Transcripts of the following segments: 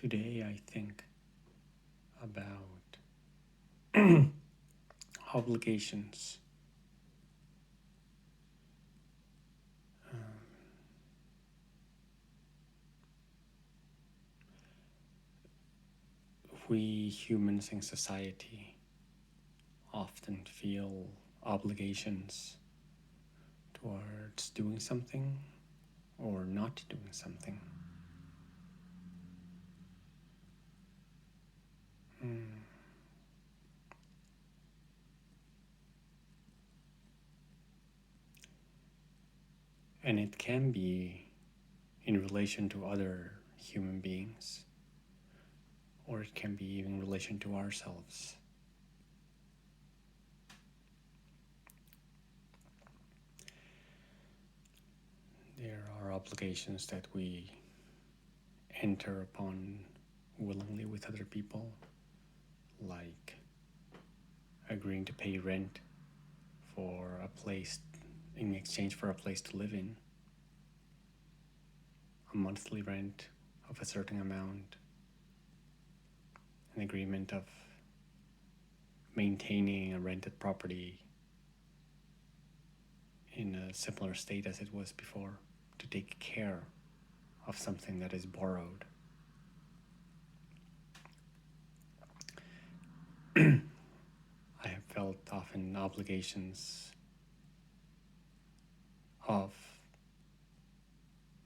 Today I think about obligations. Um, we humans in society often feel obligations towards doing something or not doing something. Mm. And it can be in relation to other human beings, or it can be in relation to ourselves. There are obligations that we enter upon willingly with other people, like agreeing to pay rent for a place in exchange for a place to live in, a monthly rent of a certain amount, an agreement of maintaining a rented property in a similar state as it was before, to take care of something that is borrowed. I have felt often obligations of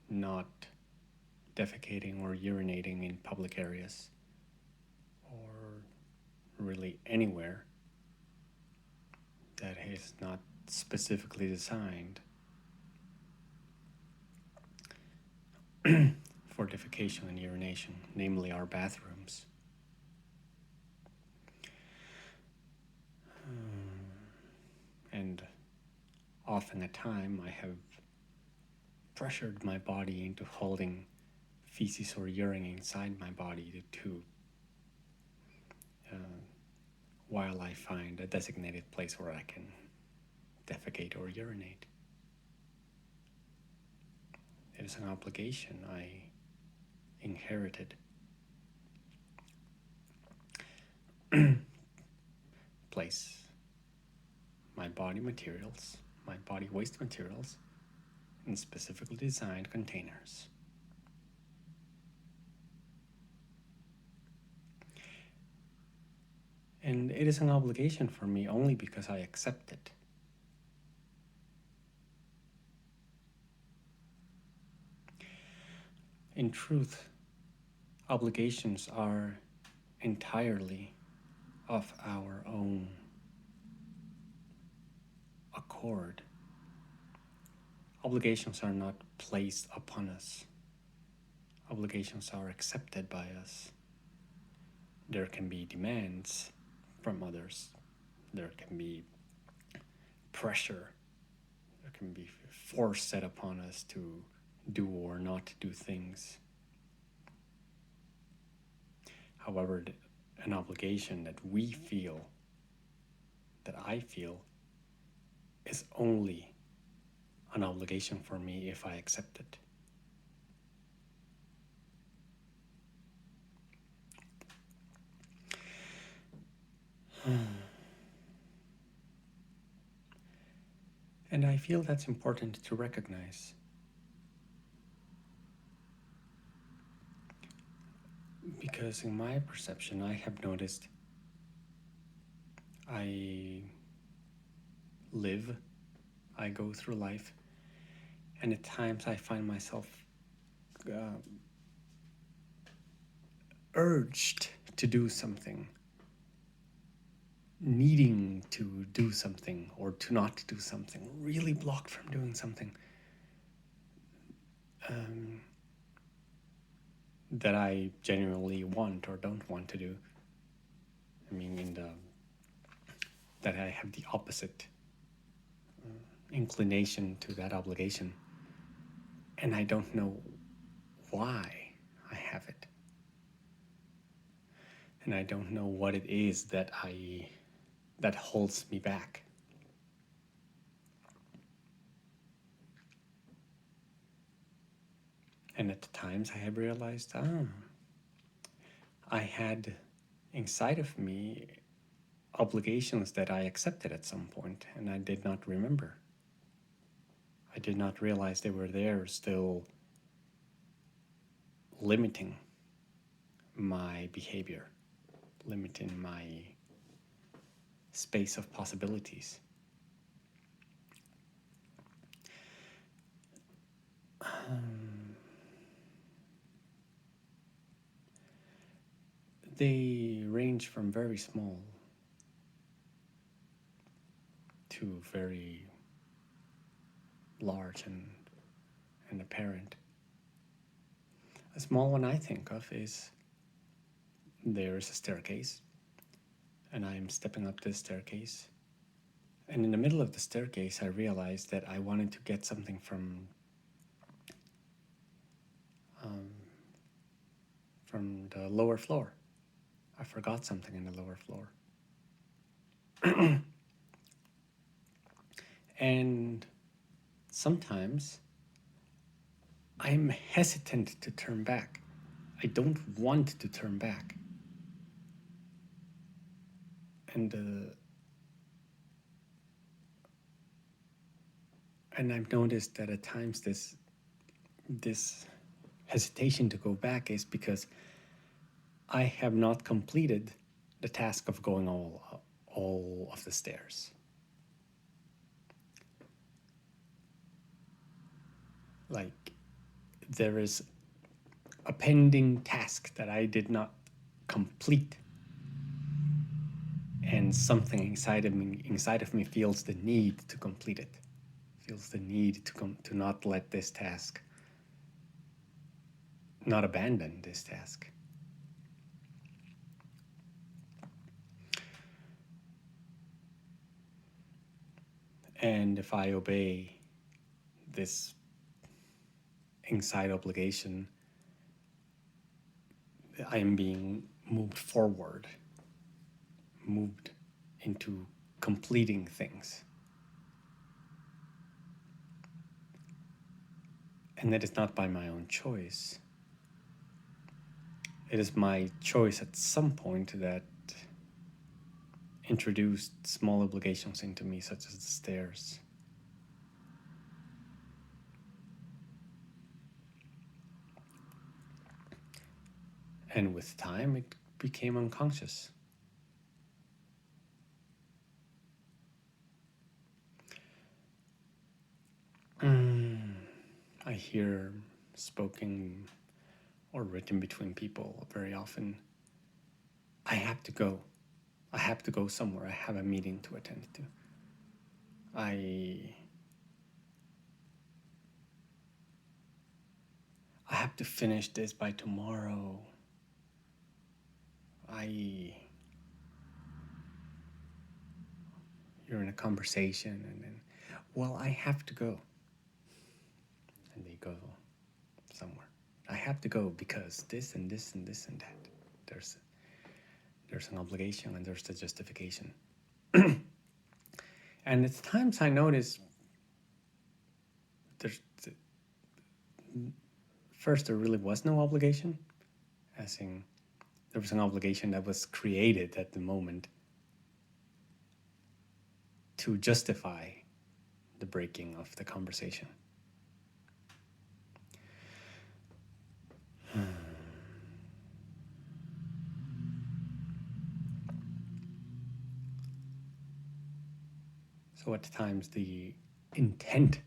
not defecating or urinating in public areas, or really anywhere that is not specifically designed for defecation and urination, namely our bathrooms. And often at time I have pressured my body into holding feces or urine inside my body uh, while I find a designated place where I can defecate or urinate. It is an obligation I inherited. Place my body materials, my body waste materials, in specifically designed containers. And it is an obligation for me only because I accept it. In truth, obligations are entirely of our own accord. Obligations are not placed upon us. Obligations are accepted by us. There can be demands from others. There can be pressure. There can be force set upon us to do or not do things. However, an obligation that we feel, that I feel, is only an obligation for me if I accept it. And I feel that's important to recognize. Because in my perception, I have noticed I live, I go through life, and at times I find myself urged to do something, needing to do something or to not do something, really blocked from doing something that I genuinely want or don't want to do. I mean, that I have the opposite inclination to that obligation, and I don't know why I have it. And I don't know what it is that holds me back. And at times I have realized, I had inside of me obligations that I accepted at some point, and I did not remember. I did not realize they were there, still limiting my behavior, limiting my space of possibilities. They range from very small to very large and apparent. A small one I think of is there's a staircase, and I'm stepping up this staircase. And in the middle of the staircase, I realized that I wanted to get something from the lower floor. I forgot something in the lower floor. And sometimes I'm hesitant to turn back. I don't want to turn back. And I've noticed that at times this hesitation to go back is because I have not completed the task of going all of the stairs. Like, there is a pending task that I did not complete, and something inside of me feels the need to complete it, feels the need to not let this task, not abandon this task. And if I obey this inside obligation, I am being moved forward, moved into completing things. And that is not by my own choice. It is my choice at some point that introduced small obligations into me, such as the stairs. And with time, it became unconscious. I hear spoken or written between people very often, I have to go. I have to go somewhere. I have a meeting to attend to. I have to finish this by tomorrow. You're in a conversation and then, well, I have to go. And they go somewhere. I have to go because this and this and this and that. There's an obligation and there's the justification. And at times I notice first there really was no obligation, as in there was an obligation that was created at the moment to justify the breaking of the conversation. So at times the intent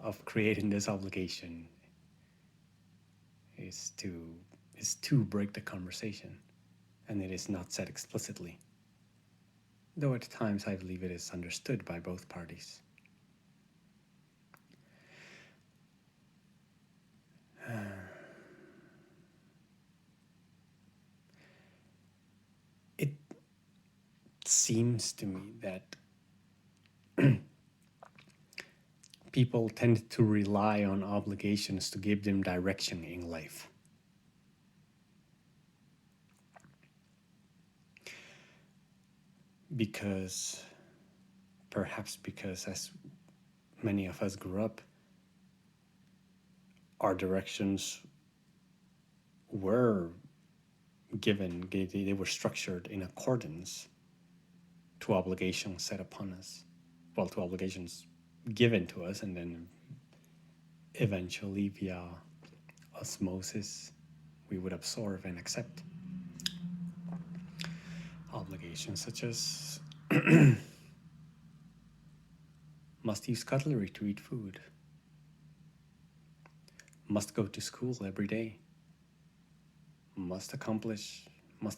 of creating this obligation is to break the conversation, and it is not said explicitly. Though at times I believe it is understood by both parties. It seems to me that people tend to rely on obligations to give them direction in life. Perhaps because as many of us grew up, our directions were given, they were structured in accordance to obligations set upon us. Well, to obligations given to us, and then eventually via osmosis we would absorb and accept obligations such as must use cutlery to eat food, must go to school every day, must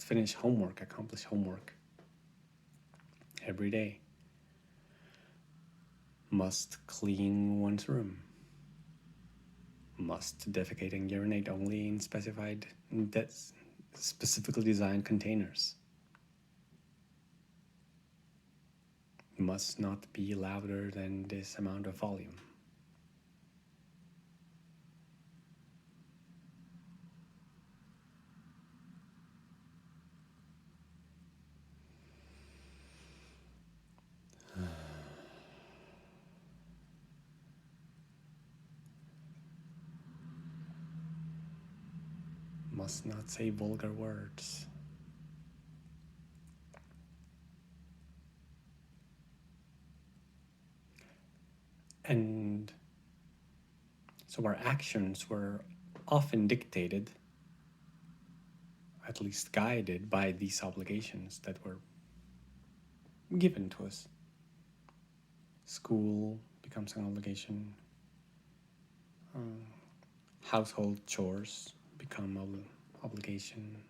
finish homework, accomplish homework every day, must clean one's room, must defecate and urinate only in specifically designed containers, must not be louder than this amount of volume. Must not say vulgar words. And so our actions were often dictated, at least guided, by these obligations that were given to us. School becomes an obligation. Household chores become an obligation.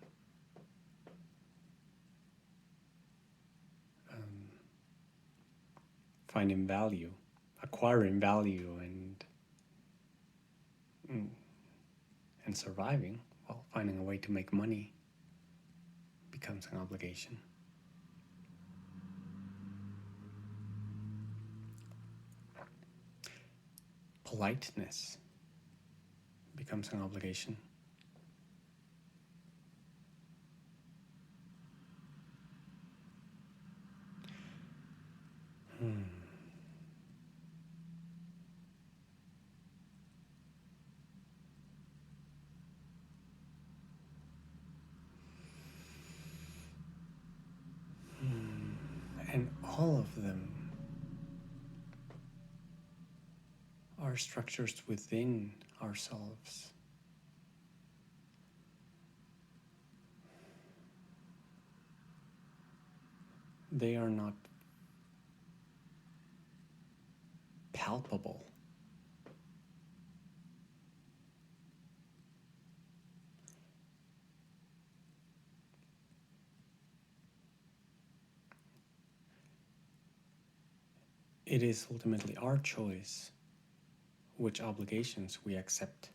Finding value, acquiring value, and surviving, well, finding a way to make money becomes an obligation. Politeness becomes an obligation. And all of them are structures within ourselves. They are not palpable. It is ultimately our choice which obligations we accept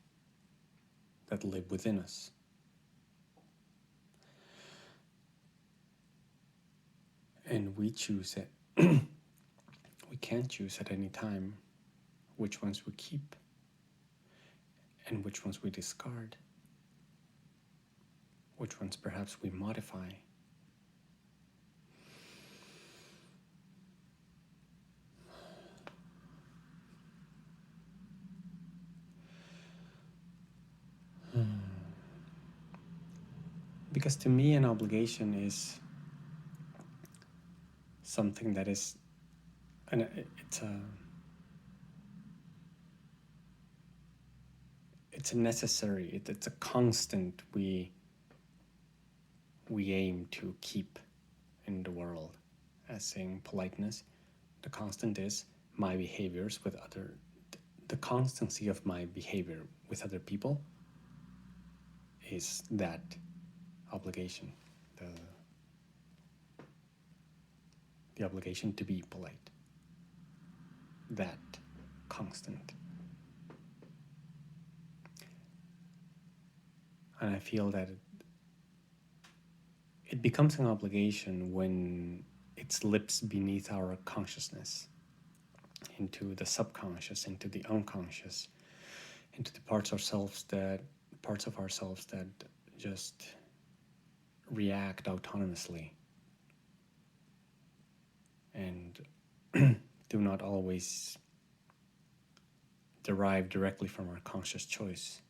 that live within us. And we choose it. We can't choose at any time which ones we keep and which ones we discard, which ones perhaps we modify. Because to me, an obligation is something that is, and it's a necessary, it's a constant we aim to keep in the world. As saying politeness, the constant is my behaviors with the constancy of my behavior with other people is that obligation, the obligation to be polite, that constant. And I feel that it becomes an obligation when it slips beneath our consciousness, into the subconscious, into the unconscious, into the parts of ourselves that just react autonomously and do not always derive directly from our conscious choice.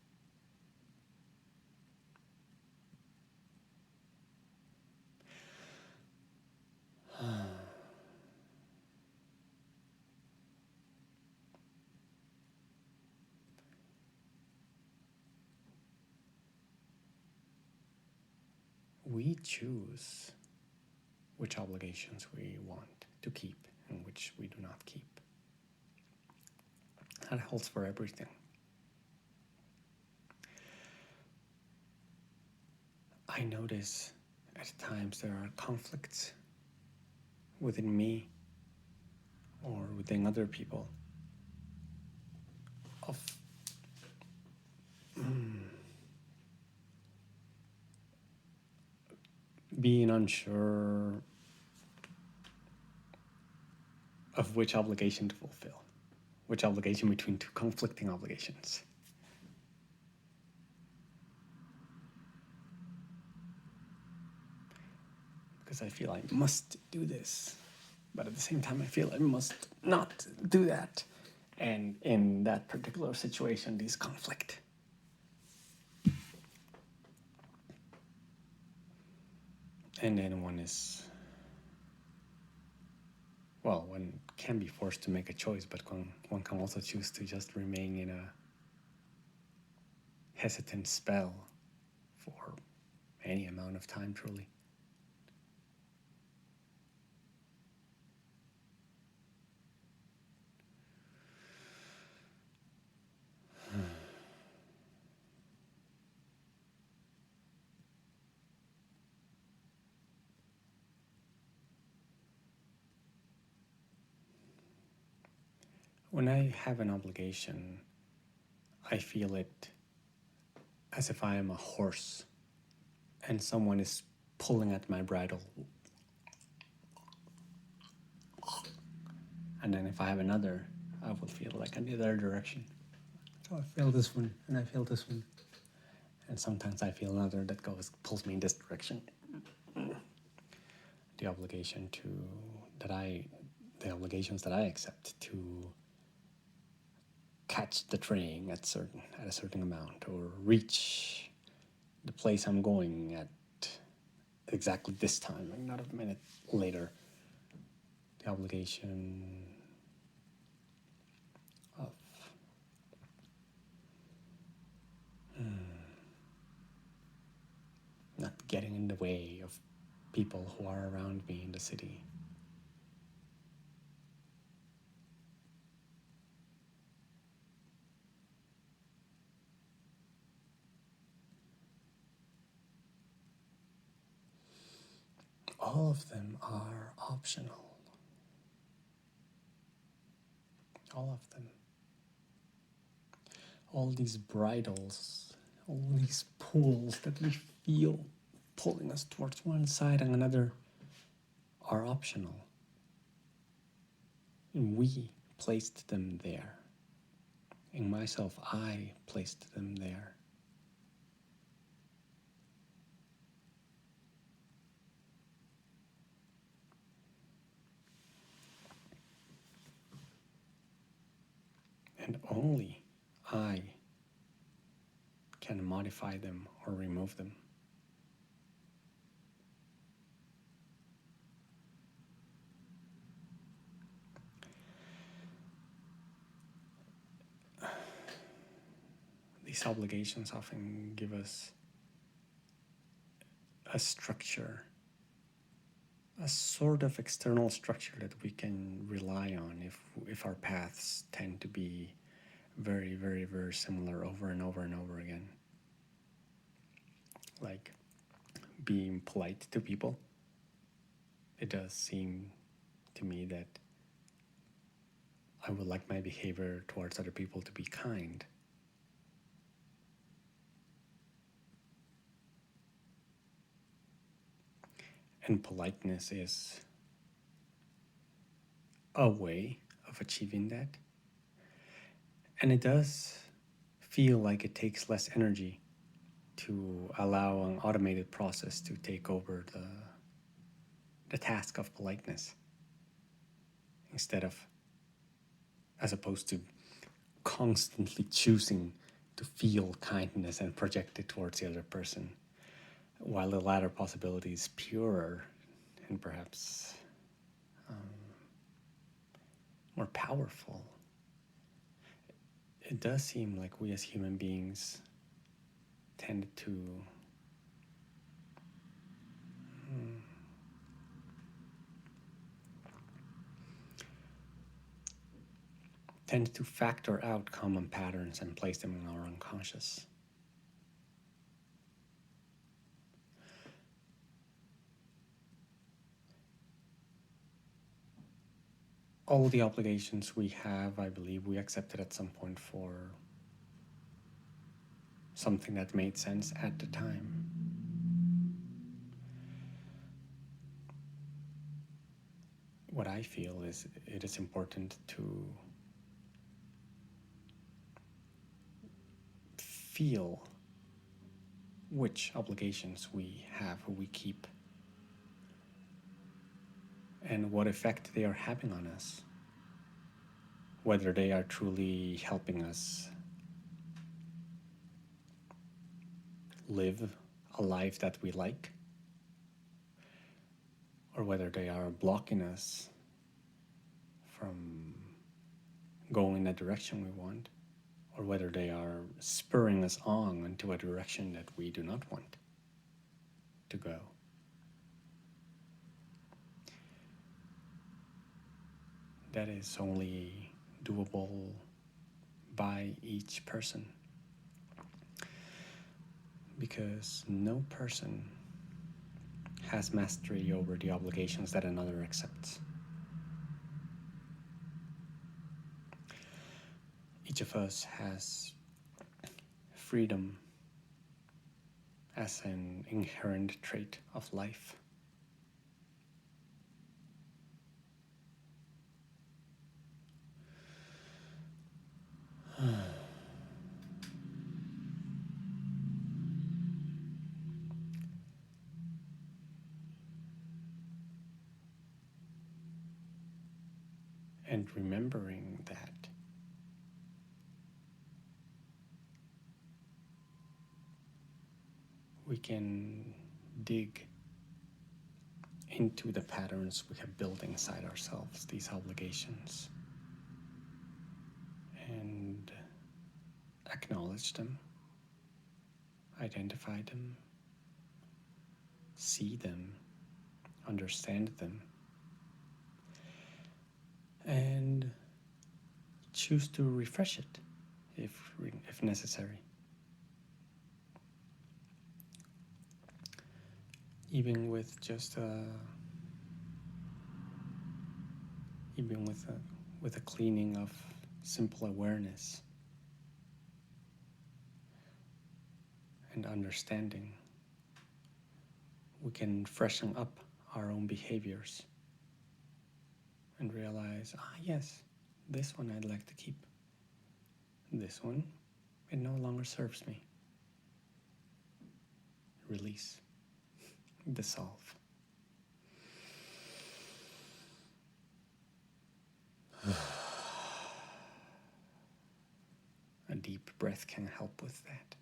we choose which obligations we want to keep and which we do not keep. That holds for everything. I notice at times there are conflicts within me or within other people of being unsure of which obligation to fulfill, which obligation between two conflicting obligations. Because I feel I must do this, but at the same time I feel I must not do that. And in that particular situation, these conflict. And then one can be forced to make a choice, but one can also choose to just remain in a hesitant spell for any amount of time, truly. When I have an obligation, I feel it as if I am a horse and someone is pulling at my bridle. And then if I have another, I will feel like in the other direction. So I feel this one, and I feel this one. And sometimes I feel another that pulls me in this direction. The obligations that I accept to catch the train at a certain amount, or reach the place I'm going at exactly this time, and not a minute later. The obligation of not getting in the way of people who are around me in the city. All of them are optional. All of them. All these bridles, all these pulls that we feel pulling us towards one side and another are optional. And we placed them there. In myself, I placed them there. And only I can modify them or remove them. These obligations often give us a structure, a sort of external structure that we can rely on if our paths tend to be very, very, very similar over and over and over again. Like being polite to people. It does seem to me that I would like my behavior towards other people to be kind. And politeness is a way of achieving that. And it does feel like it takes less energy to allow an automated process to take over the task of politeness, as opposed to constantly choosing to feel kindness and project it towards the other person, while the latter possibility is purer and perhaps more powerful. It does seem like we as human beings tend to tend to factor out common patterns and place them in our unconscious. All the obligations we have, I believe we accepted at some point for something that made sense at the time. What I feel is it is important to feel which obligations we have, we keep, and what effect they are having on us. Whether they are truly helping us live a life that we like, or whether they are blocking us from going in the direction we want, or whether they are spurring us on into a direction that we do not want to go. That is only doable by each person, because no person has mastery over the obligations that another accepts. Each of us has freedom as an inherent trait of life. And remembering that we can dig into the patterns we have built inside ourselves, these obligations, and acknowledge them, identify them, see them, understand them, and choose to refresh it if necessary. Even with just with a cleaning of simple awareness and understanding, we can freshen up our own behaviors and realize, yes, this one I'd like to keep. This one, it no longer serves me. Release. Dissolve. A deep breath can help with that.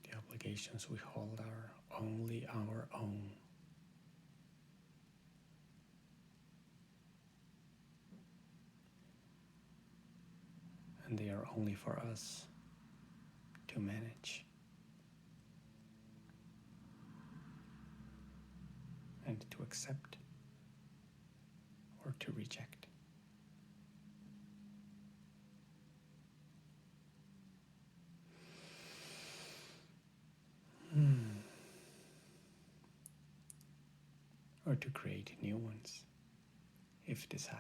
The obligations we hold are only our own. And they are only for us to manage and to accept or to reject. Or to create new ones, if desired.